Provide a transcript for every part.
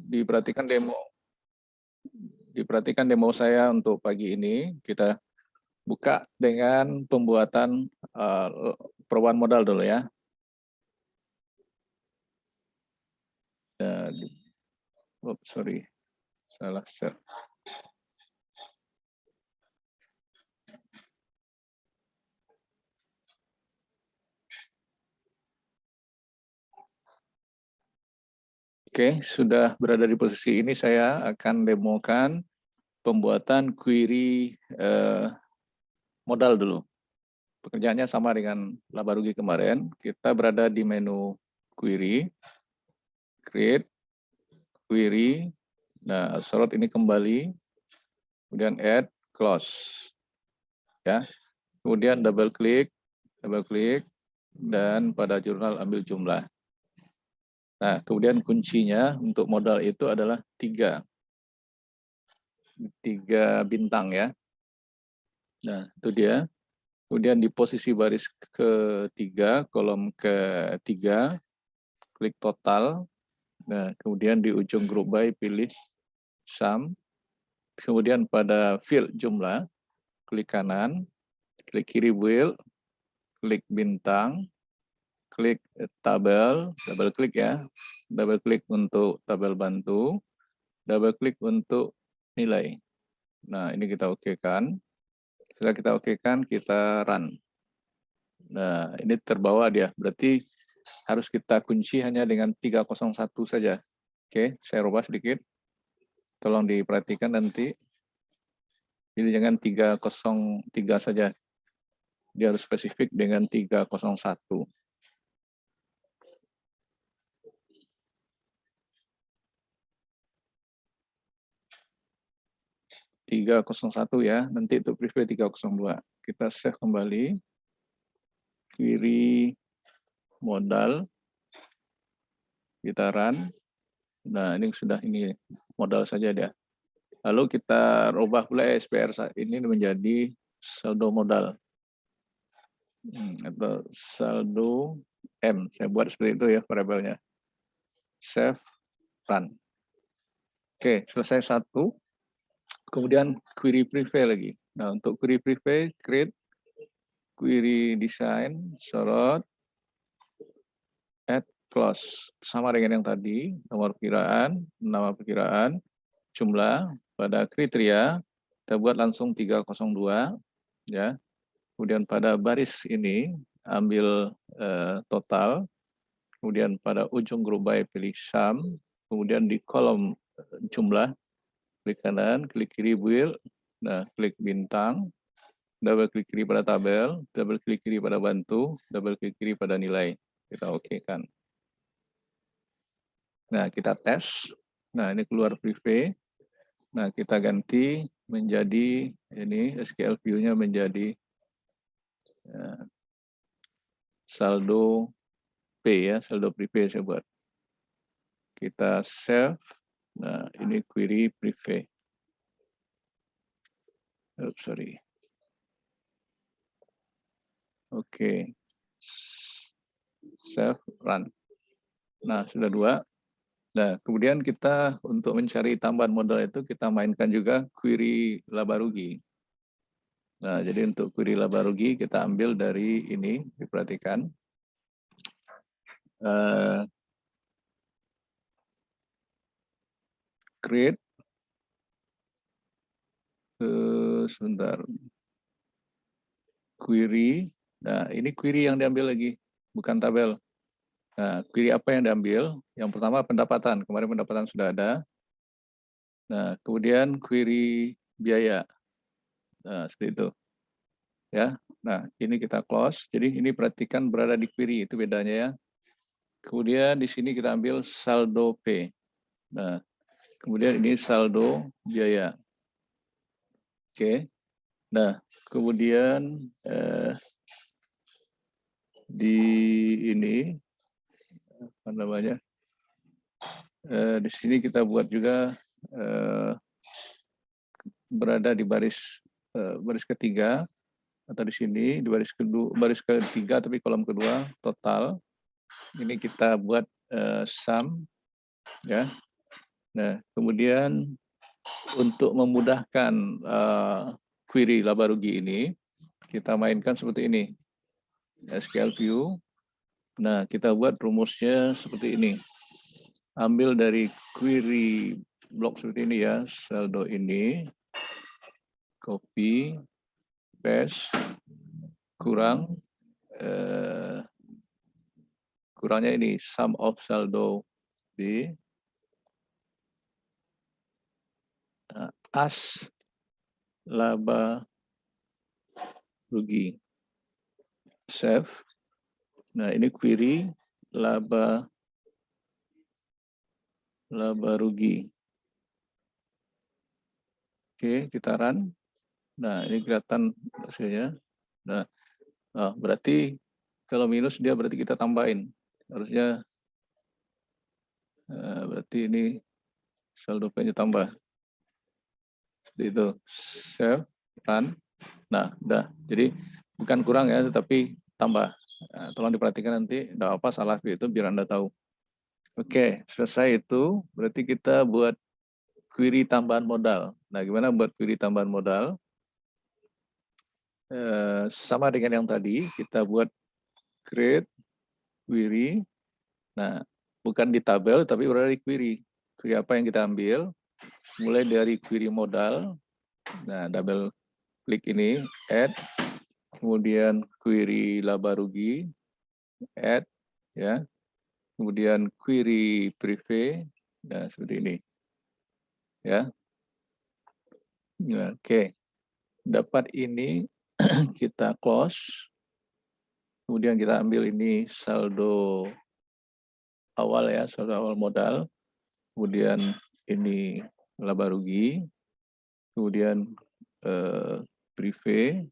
diperhatikan demo saya untuk pagi ini. Kita buka dengan pembuatan perubahan modal dulu ya. Sorry, salah share. Oke, sudah berada di posisi ini, saya akan demokan pembuatan query modal dulu. Pekerjaannya sama dengan laba rugi kemarin. Kita berada di menu query, create, query. Nah, sorot ini kembali, kemudian add, close. Ya. Kemudian double klik, dan pada jurnal ambil jumlah. Nah, kemudian kuncinya untuk modal itu adalah 3 bintang ya. Nah, itu dia. Kemudian di posisi baris ketiga, kolom ketiga, klik total. Nah, kemudian di ujung group by pilih sum. Kemudian pada field jumlah, klik kanan, klik kiri build, klik bintang, klik tabel, double klik ya. Double klik untuk tabel bantu, double klik untuk nilai. Nah, ini kita okekan. Setelah kita okekan, kita run. Nah, ini terbawa dia. Berarti harus kita kunci hanya dengan 301 saja. Oke, saya rubah sedikit. Tolong diperhatikan nanti. Jadi jangan 303 saja. Dia harus spesifik dengan 301. 301 ya, nanti itu preview 302. Kita save kembali. Query modal. Kita run. Nah, ini sudah ini modal saja dia. Lalu kita rubah pula SPR ini menjadi saldo modal. Atau saldo M. Saya buat seperti itu ya variabelnya. Save, run. Oke, selesai satu. Kemudian query preview lagi. Nah, untuk query preview, create query design, sorot, add, close. Sama dengan yang tadi, nomor perkiraan, nama perkiraan, jumlah, pada kriteria, kita buat langsung 302, ya. Kemudian pada baris ini, ambil total, kemudian pada ujung group by pilih sum, kemudian di kolom jumlah, klik kanan, klik kiri build, nah klik bintang, double klik kiri pada tabel, double klik kiri pada bantu, double klik kiri pada nilai. Kita okekan. Nah, kita tes. Nah, ini keluar preview. Nah, kita ganti menjadi ini SQL view-nya menjadi saldo P ya, saldo preview saya buat. Kita save. Nah, ini query preview. Oops, sorry. Oke. Save, run. Nah, sudah 2. Nah, kemudian kita untuk mencari tambahan modal itu kita mainkan juga query laba rugi. Nah, jadi untuk query laba rugi kita ambil dari ini, diperhatikan. Create. Sebentar. Query. Nah, ini query yang diambil lagi, bukan tabel. Nah, query apa yang diambil? Yang pertama pendapatan. Kemarin pendapatan sudah ada. Nah, kemudian query biaya. Nah, seperti itu. Ya. Nah, ini kita close. Jadi ini perhatikan berada di query, itu bedanya ya. Kemudian di sini kita ambil saldo P. Nah, kemudian ini saldo biaya. Oke. Nah, kemudian di ini apa namanya? Di sini kita buat juga berada di baris ketiga atau di sini di baris kedua, baris ketiga tapi kolom kedua total. Ini kita buat sum ya. Nah, kemudian untuk memudahkan query laba rugi ini, kita mainkan seperti ini. SQL View. Nah, kita buat rumusnya seperti ini. Ambil dari query blok seperti ini ya, saldo ini, copy, paste, kurang, kurangnya ini, sum of saldo B, as laba rugi. Save. Nah, ini query laba rugi. Oke, kita run. Nah, ini kelihatan hasilnya. Nah, berarti kalau minus dia berarti kita tambahin. Harusnya berarti ini saldo P-nya tambah. Seperti itu. Save, run. Nah, udah. Jadi bukan kurang ya, tetapi tambah. Nah, tolong diperhatikan nanti, enggak apa salah itu biar Anda tahu. Oke, selesai itu. Berarti kita buat query tambahan modal. Nah, gimana buat query tambahan modal? Sama dengan yang tadi, kita buat create query. Nah, bukan di tabel, tapi berada di query. Query apa yang kita ambil? Mulai dari query modal. Nah, double klik ini, add. Kemudian query laba rugi, add. Ya. Kemudian query privé. Nah, seperti ini. Ya. Nah, oke. Dapat ini, kita close. Kemudian kita ambil ini saldo awal ya, saldo awal modal. Kemudian ini laba rugi. Kemudian privé.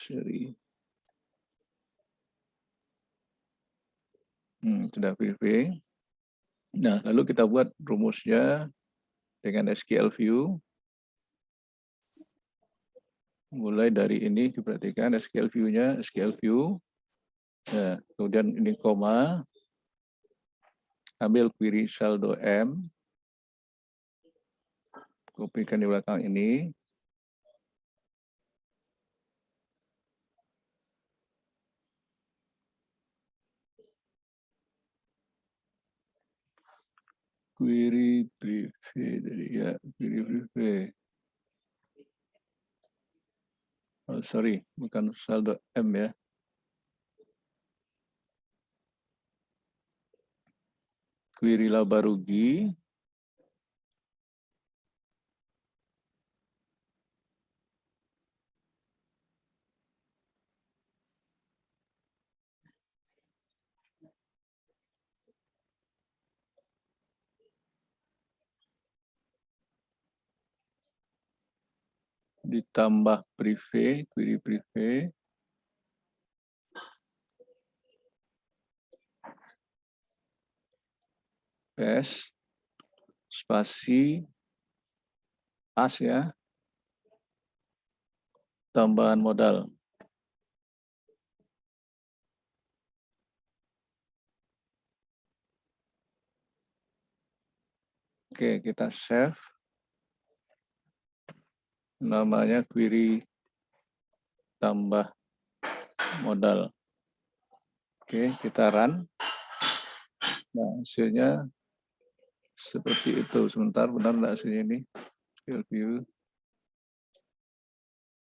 Seri. Sudah privé. Nah, lalu kita buat rumusnya dengan SQL View. Mulai dari ini diperhatikan SQL View-nya, SQL View. Nah, kemudian ini koma. Ambil query saldo M. Kopikan di belakang ini. Query privé dari ya, query privé. Oh, sorry, bukan saldo M ya. Query laba rugi. Ditambah privé, query privé. Paste. Spasi. As ya. Tambahan modal. Oke, kita save. Namanya query tambah modal. Oke, kita run. Nah, hasilnya seperti itu. Sebentar, benar nggak hasilnya ini? Skill view.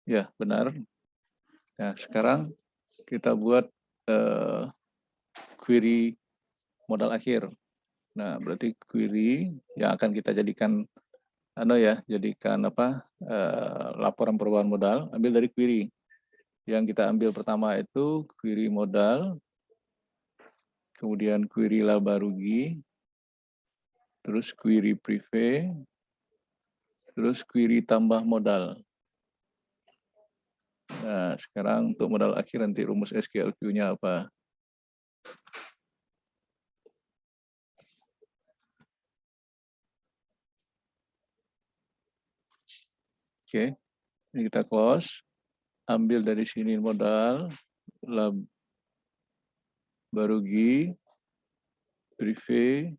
Ya, benar. Nah, sekarang kita buat query modal akhir. Nah, berarti query yang akan kita jadikan jadikan laporan perubahan modal, ambil dari query. Yang kita ambil pertama itu query modal, kemudian query laba rugi, terus query privé, terus query tambah modal. Nah, sekarang untuk modal akhir nanti rumus SQL View-nya apa? Oke, ini kita close. Ambil dari sini modal, laba rugi, privé,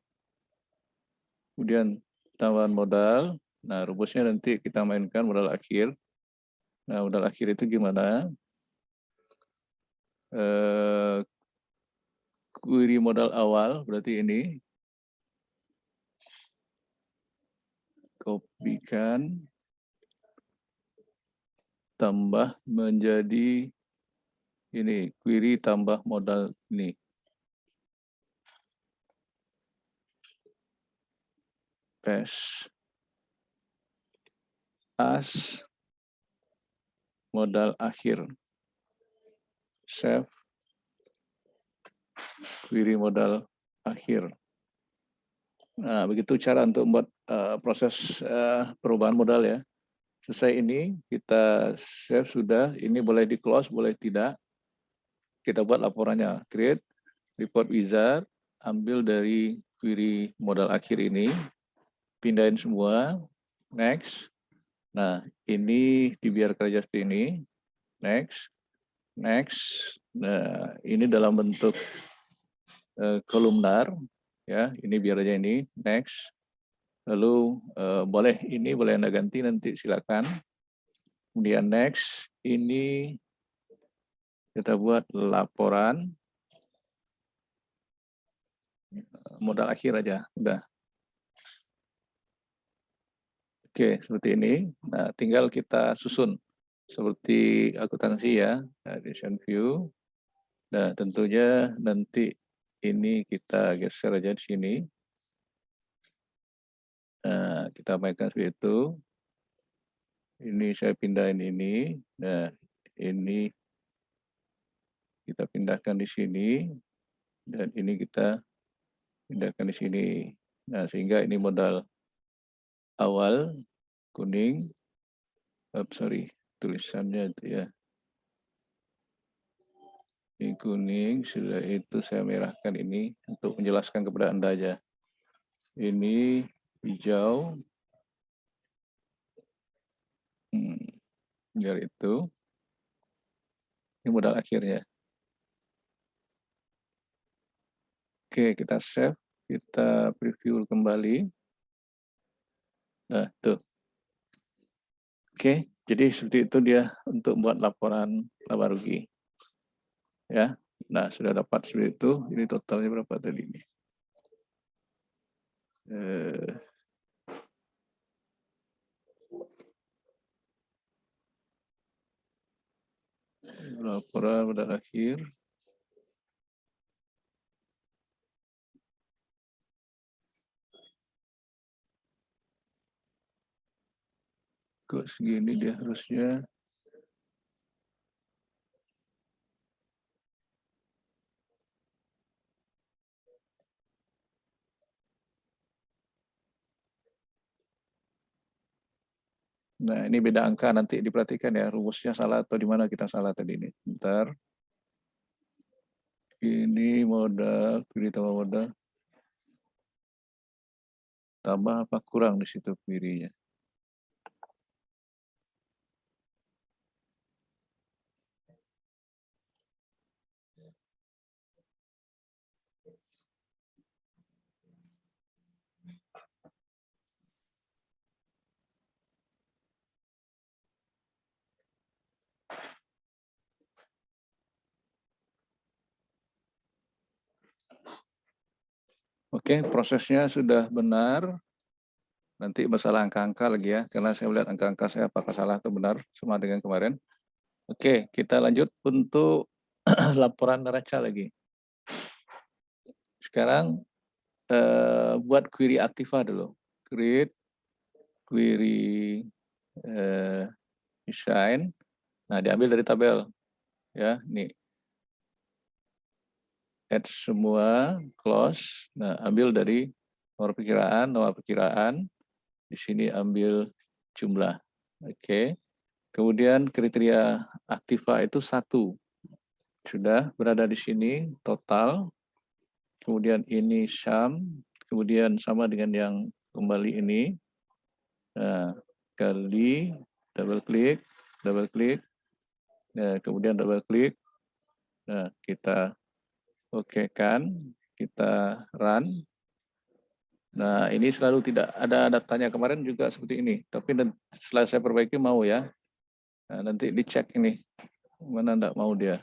kemudian tambahan modal. Nah, rumusnya nanti kita mainkan modal akhir. Nah, modal akhir itu gimana? Query modal awal, berarti ini. Kopikan, tambah menjadi ini, query tambah modal ini. Paste. As modal akhir. Save query modal akhir. Nah, begitu cara untuk membuat proses perubahan modal ya. Selesai ini, kita save sudah. Ini boleh di close, boleh tidak. Kita buat laporannya. Create report wizard, ambil dari query modal akhir ini, pindahin semua, next. Nah, ini dibiarkan aja seperti ini, next, next. Nah, ini dalam bentuk kolumnar, ya. Ini biar aja ini, next. Lalu boleh ini boleh Anda ganti nanti silakan. Kemudian next, ini kita buat laporan modal akhir aja, udah. Oke, seperti ini. Nah, tinggal kita susun seperti akuntansi ya, addition view. Nah, tentunya nanti ini kita geser aja di sini. Nah, kita mainkan seperti itu. Ini saya pindahin ini. Nah, ini kita pindahkan di sini. Dan ini kita pindahkan di sini. Nah, sehingga ini modal awal kuning. Sorry, tulisannya itu ya. Ini kuning, sudah itu saya merahkan ini untuk menjelaskan kepada Anda aja. Ini hijau. Biar itu. Ini modal akhirnya. Oke, kita save. Kita preview kembali. Nah, tuh. Oke, jadi seperti itu dia untuk membuat laporan laba rugi. Ya, nah sudah dapat seperti itu. Ini totalnya berapa tadi ini? Laporan modal akhir. Kok segini dia harusnya. Nah, ini beda angka, nanti diperhatikan ya, rumusnya salah atau di mana kita salah tadi ini. Bentar. Ini modal, pilih tambah modal. Tambah apa kurang di situ kirinya? Oke, prosesnya sudah benar. Nanti masalah angka-angka lagi ya, karena saya melihat angka-angka saya apakah salah atau benar sama dengan kemarin. Oke, kita lanjut untuk laporan neraca lagi. Sekarang buat query Aktiva dulu. Create query design. Nah, diambil dari tabel. Ya, ini. Add semua, close. Nah, ambil dari nomor perkiraan. Di sini ambil jumlah. Oke. Kemudian kriteria Aktiva itu 1. Sudah berada di sini, total. Kemudian ini sum. Kemudian sama dengan yang kembali ini. Nah, kali, double klik. Nah, kemudian double klik. Nah, kita oke kan, kita run. Nah, ini selalu tidak ada datanya. Kemarin juga seperti ini. Tapi setelah saya perbaiki mau ya. Nah, nanti dicek ini. Mana enggak mau dia.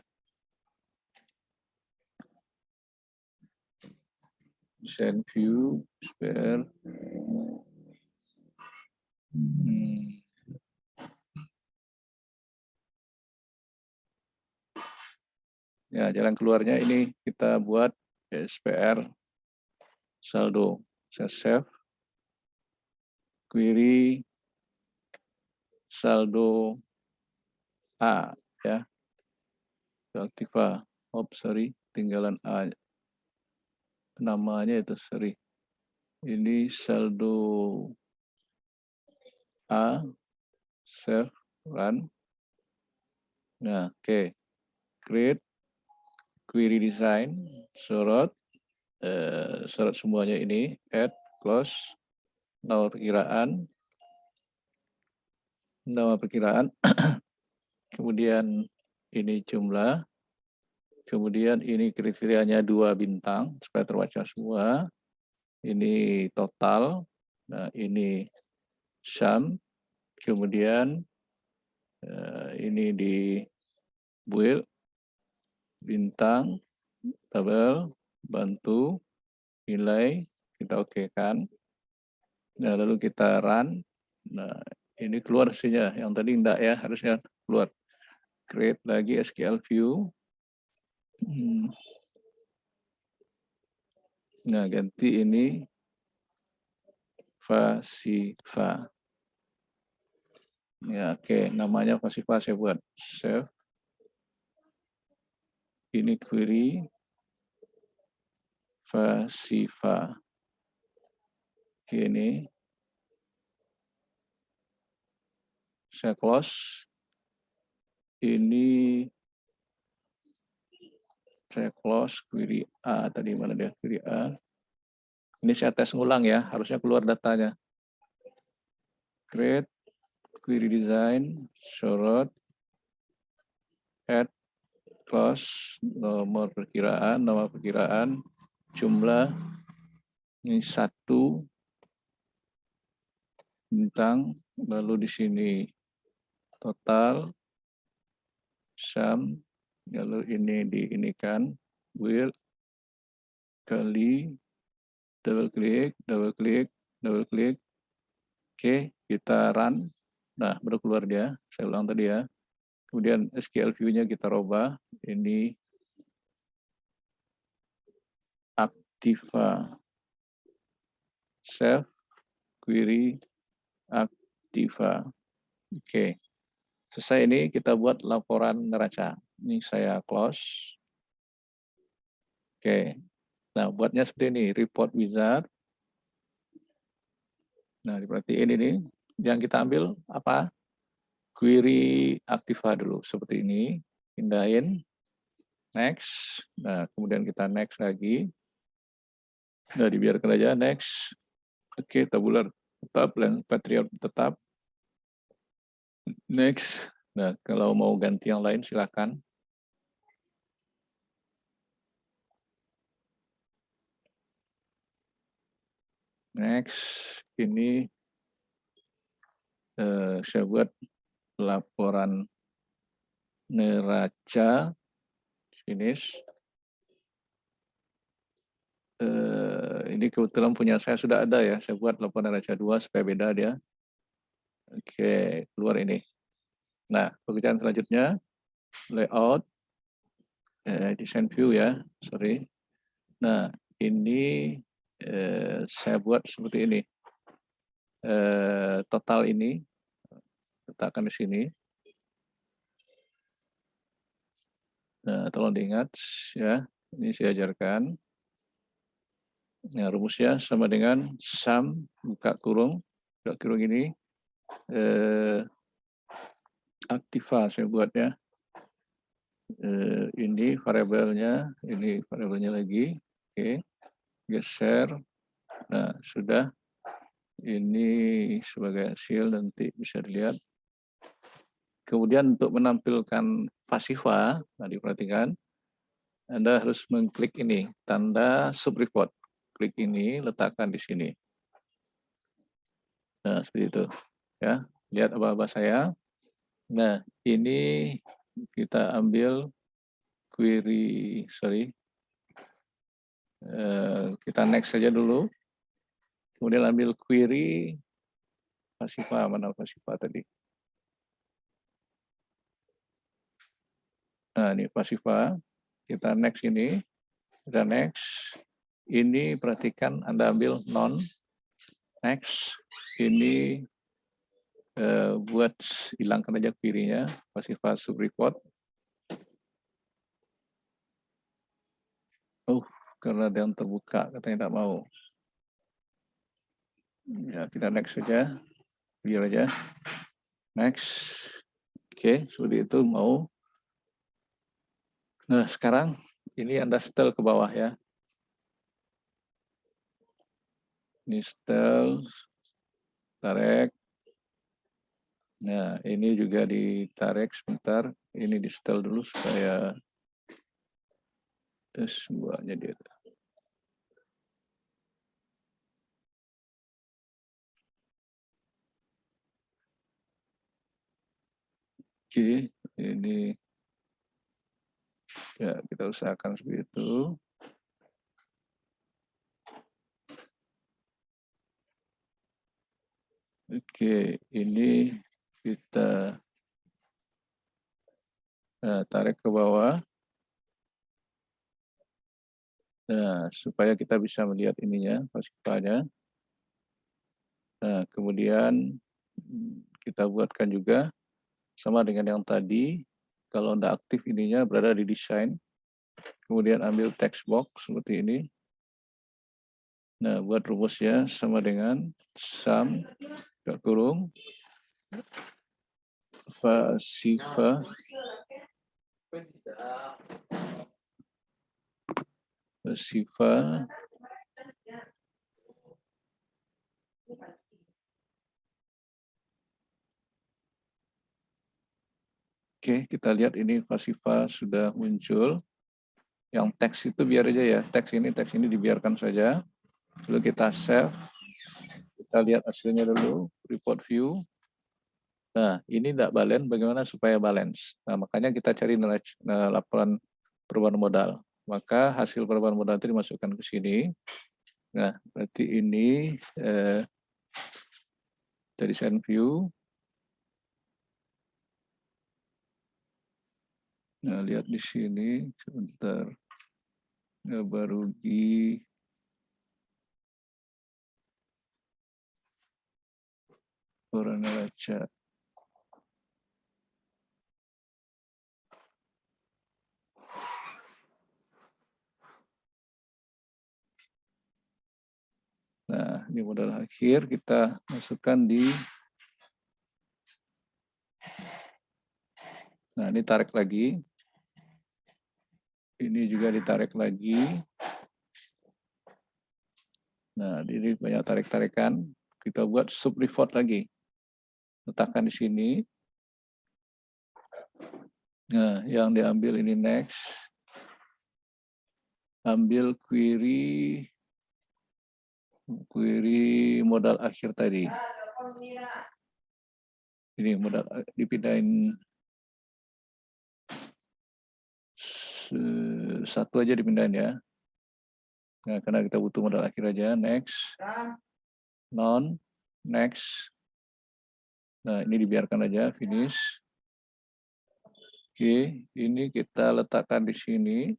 Send view, spare. Ya, jalan keluarnya ini kita buat SPR saldo. Saya save, query, saldo A, ya. Aktiva. Sorry, tinggalan A. Namanya itu, sorry. Ini saldo A, save, run. Nah, oke. Create, query design, sorot semuanya ini, add, close, nama perkiraan, kemudian ini jumlah, kemudian ini kriterianya 2 bintang, supaya terbaca semua, ini total, nah ini sum, kemudian ini di build, bintang, tabel, bantu, nilai, kita okekan. Nah, lalu kita run. Nah, ini keluar hasilnya. Yang tadi enggak ya, harusnya keluar. Create lagi SQL view. Nah, ganti ini Fasifa. Ya, oke. Namanya Fasifa saya buat. Save. Ini query Fasifa. Oke, ini saya close. Ini saya close query A. Tadi mana dia query A? Ini saya tes ulang ya, harusnya keluar datanya. Create, query design, sorot, add, close, nama perkiraan, jumlah, ini 1, bintang, lalu di sini total, sum, lalu ini diinikan, will, kali, double klik, oke, kita run, nah baru keluar dia, saya ulang tadi ya, kemudian SQL view-nya kita robah, ini Aktiva, save, query, Aktiva, oke. Selesai ini kita buat laporan neraca. Ini saya close. Oke. Nah, buatnya seperti ini, report wizard. Nah, diperhatiin ini. Yang kita ambil apa? Query Aktiva dulu, seperti ini. Pindahin. Next. Nah, kemudian kita next lagi. Nah, dibiarkan aja, next. Oke, tabular tetap, dan Patriot tetap. Next. Nah, kalau mau ganti yang lain, silakan. Next, ini saya buat laporan neraca, finish. Ini kebetulan punya saya sudah ada ya, saya buat laporan neraca 2 supaya beda dia. Oke, keluar ini. Nah, pekerjaan selanjutnya, layout, design view ya, sorry. Nah, ini saya buat seperti ini. Total ini, letakkan di sini. Nah, tolong diingat ya, ini saya ajarkan. Nah, rumusnya sama dengan sum, buka kurung ini, Aktiva saya buat ya. Ini variabelnya lagi. Oke, geser. Nah, sudah. Ini sebagai hasil nanti bisa dilihat. Kemudian untuk menampilkan Fasifa, nah diperhatikan, Anda harus mengklik ini, tanda subreport. Klik ini, letakkan di sini. Nah, seperti itu. Ya, lihat aba-aba saya. Nah, ini kita ambil query, kita next saja dulu. Kemudian ambil query Pasifa, mana Pasifa tadi? Nah, ini Pasifa. Kita next ini. Kita next. Ini perhatikan Anda ambil non. Next. Ini buat hilangkan aja query-nya. Pasifa subreport. Karena ada yang terbuka, katanya tidak mau. Ya, kita next saja. Biar aja. Next. Oke, seperti itu mau. Nah, sekarang ini Anda setel ke bawah ya. Ini setel, tarik. Nah, ini juga ditarik sebentar. Ini di setel dulu supaya semuanya dia. Oke, ini ya kita usahakan seperti itu. Oke, ini kita tarik ke bawah. Nah, supaya kita bisa melihat ininya, pasifanya. Nah, kemudian kita buatkan juga sama dengan yang tadi. Kalau Anda aktif ininya berada di desain. Kemudian ambil text box seperti ini. Nah, buat rumusnya sama dengan sum, kurung, Pasifa, Oke, kita lihat ini Pasifa sudah muncul. Yang teks itu biar aja ya, teks ini dibiarkan saja. Lalu kita save. Kita lihat hasilnya dulu, report view. Nah, ini tidak balance, bagaimana supaya balance? Nah, makanya kita cari laporan perubahan modal. Maka hasil perubahan modal itu dimasukkan ke sini. Nah, berarti ini dari send view. Nah, lihat di sini sebentar. Barugi orang neraca. Nah, ini modal akhir kita masukkan di. Nah, ini tarik lagi. Ini juga ditarik lagi. Nah, ini banyak tarik-tarikan. Kita buat sub report lagi. Letakkan di sini. Nah, yang diambil ini next. Ambil query modal akhir tadi. Ini modal dipindahin satu aja dipindahin ya. Nah, karena kita butuh modal akhir aja. Next. Non. Next. Nah, ini dibiarkan aja. Finish. Oke, ini kita letakkan di sini.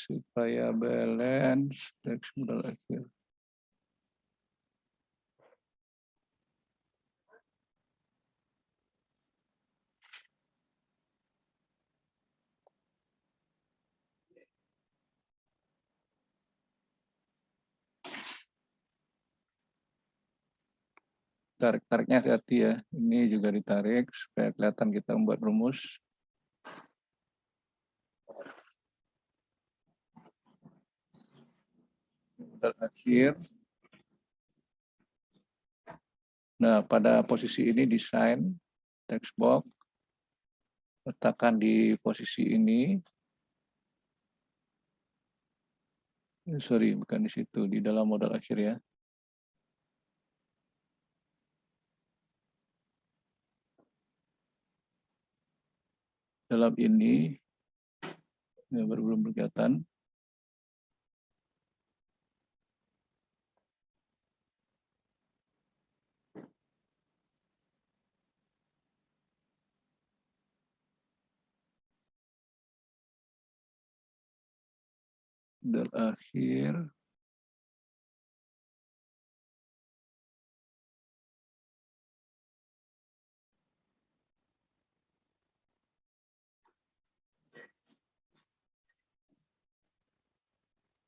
Supaya balance teks modal akhir. Tarik-tariknya hati-hati ya. Ini juga ditarik supaya kelihatan kita membuat rumus. Modal akhir. Nah, pada posisi ini desain text box. Letakkan di posisi ini. Sorry, bukan di situ, di dalam modal akhir ya. Dalam ini, ya, belum berkaitan. Modal akhir.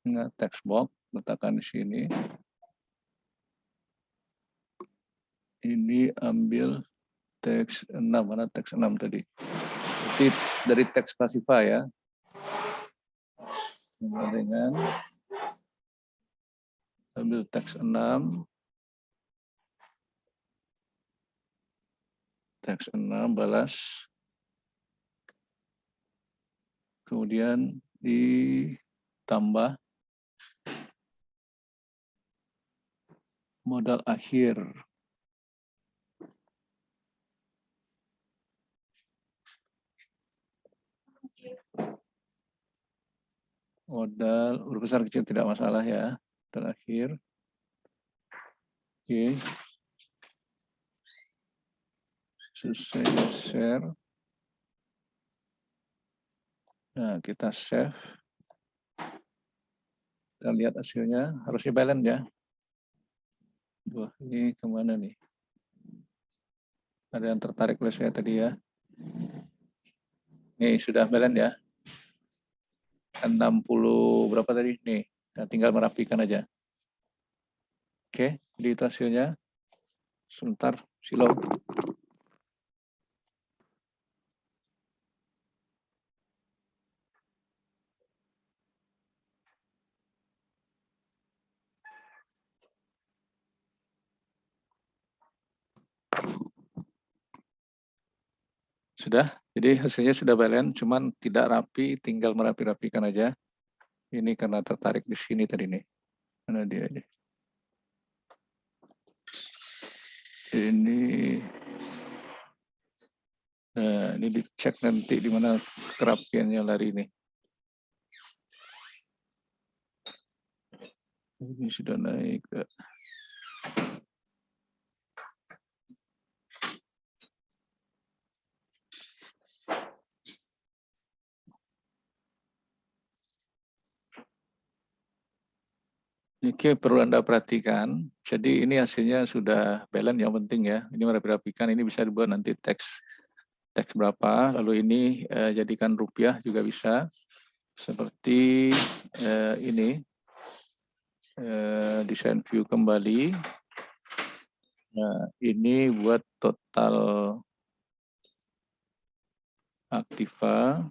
Nah, text box, letakkan di sini. Ini ambil teks 6, mana teks 6 tadi? Jadi dari teks classify ya. Dengan ambil teks 6. Teks 6 balas. Kemudian ditambah modal akhir. Modal huruf besar kecil tidak masalah ya. Modal akhir. Oke. Selesai share. Nah, kita save. Kita lihat hasilnya. Harusnya balance ya. Wah, ini kemana nih? Ada yang tertarik oleh saya tadi ya. Nih, sudah balance ya. 60 berapa tadi? Nih, nah, tinggal merapikan aja. Oke, jadi itu hasilnya. Sebentar, silau. Sudah, jadi hasilnya sudah balance, cuman tidak rapi, tinggal merapi-rapikan aja. Ini karena tertarik di sini tadi nih. Mana dia ini? Ini, nah, ini dicek nanti di mana kerapiannya lari ini. Ini sudah naik. Oke, perlu Anda perhatikan. Jadi ini hasilnya sudah balance yang penting ya. Ini merapi-rapikan, ini bisa dibuat nanti teks berapa. Lalu ini jadikan rupiah juga bisa. Seperti ini. Desain view kembali. Nah, ini buat total aktiva.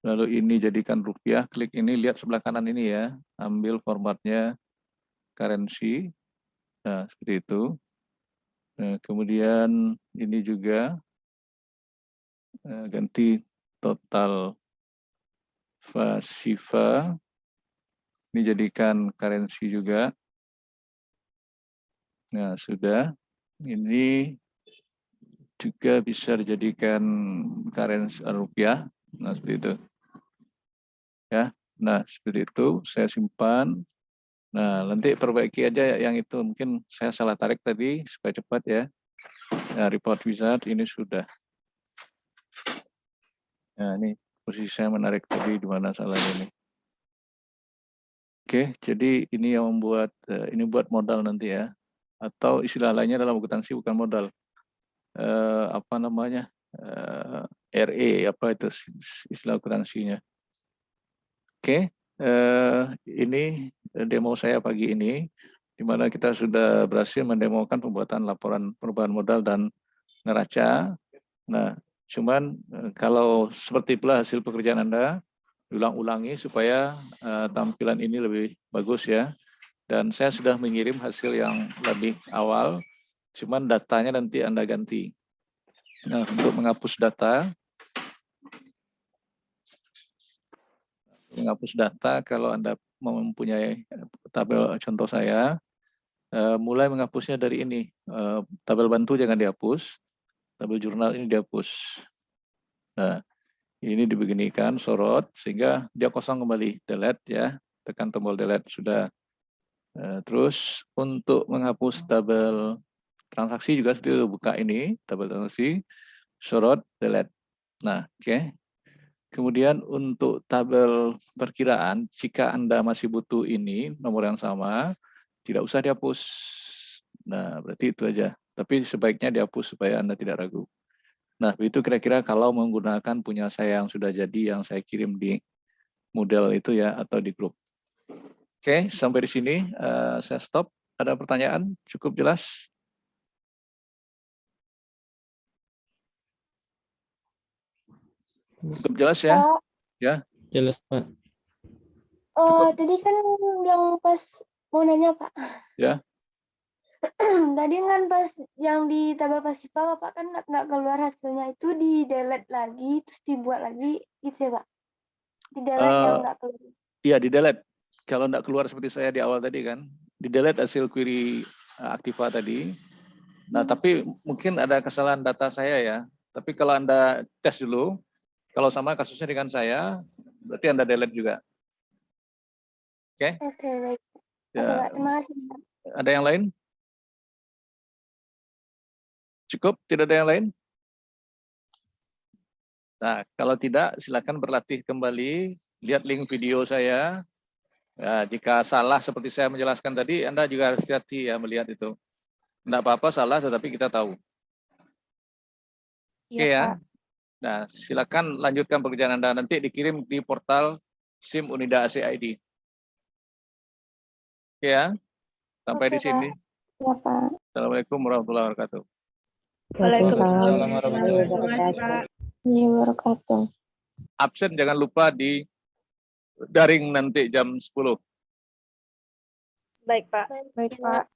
Lalu ini jadikan rupiah, klik ini, lihat sebelah kanan ini ya, ambil formatnya currency, nah seperti itu. Nah, kemudian ini juga ganti total pasiva, ini jadikan currency juga. Nah sudah, ini juga bisa dijadikan currency rupiah, nah seperti itu. Ya, nah seperti itu saya simpan. Nah nanti perbaiki aja yang itu, mungkin saya salah tarik tadi supaya cepat ya. Nah, report wizard ini sudah. Nah ini posisi saya menarik tadi di mana salahnya ini. Oke, jadi ini yang membuat ini buat modal nanti ya. Atau istilah lainnya dalam akuntansi bukan modal. Apa namanya? RE apa itu istilah akuntansinya. Oke, ini demo saya pagi ini, di di mana kita sudah berhasil mendemokan pembuatan laporan perubahan modal dan neraca. Nah, cuman kalau seperti itulah hasil pekerjaan Anda, diulang-ulangi supaya tampilan ini lebih bagus ya. Dan saya sudah mengirim hasil yang lebih awal, cuman datanya nanti Anda ganti. Nah, untuk menghapus data, kalau Anda mempunyai tabel contoh saya, mulai menghapusnya dari ini. Tabel bantu jangan dihapus, tabel jurnal ini dihapus. Nah, ini dibeginikan, sorot, sehingga dia kosong kembali. Delete ya, tekan tombol delete, sudah. Terus untuk menghapus tabel transaksi juga sudah buka ini, tabel transaksi, sorot, delete. Nah, oke. Kemudian untuk tabel perkiraan, jika Anda masih butuh ini, nomor yang sama, tidak usah dihapus. Nah, berarti itu aja. Tapi sebaiknya dihapus supaya Anda tidak ragu. Nah, itu kira-kira kalau menggunakan punya saya yang sudah jadi, yang saya kirim di model itu ya, atau di grup. Oke, sampai di sini saya stop. Ada pertanyaan? Cukup jelas? Cukup jelas ya? Pak. Ya. Jelas, Pak. Oh, tadi kan yang pas mau nanya, Pak. Ya. Tadi kan pas yang di tabel Pasipa, Pak kan nggak keluar hasilnya, itu di delete lagi, terus dibuat lagi, gitu ya, Pak? Di delete yang nggak keluar. Iya, di delete. Kalau nggak keluar seperti saya di awal tadi kan, di delete hasil query Aktiva tadi. Nah, tapi mungkin ada kesalahan data saya ya. Tapi kalau Anda tes dulu, kalau sama kasusnya dengan saya, berarti Anda delete juga. Oke? Oke, baik. Ya. Oke, Pak. Terima kasih, Pak. Ada yang lain? Cukup? Tidak ada yang lain? Nah, kalau tidak, silakan berlatih kembali. Lihat link video saya. Ya, jika salah seperti saya menjelaskan tadi, Anda juga harus hati-hati ya melihat itu. Tidak apa-apa salah, tetapi kita tahu. Oke ya. Nah, silakan lanjutkan pekerjaan Anda. Nanti dikirim di portal SIM Unida ACID. Oke ya. Sampai Oke, di sini. Ya, Pak. Assalamualaikum warahmatullahi wabarakatuh. Waalaikumsalam warahmatullahi wabarakatuh. Wabarakatuh. Absen jangan lupa di daring nanti jam 10. Baik, Pak. Baik, Pak.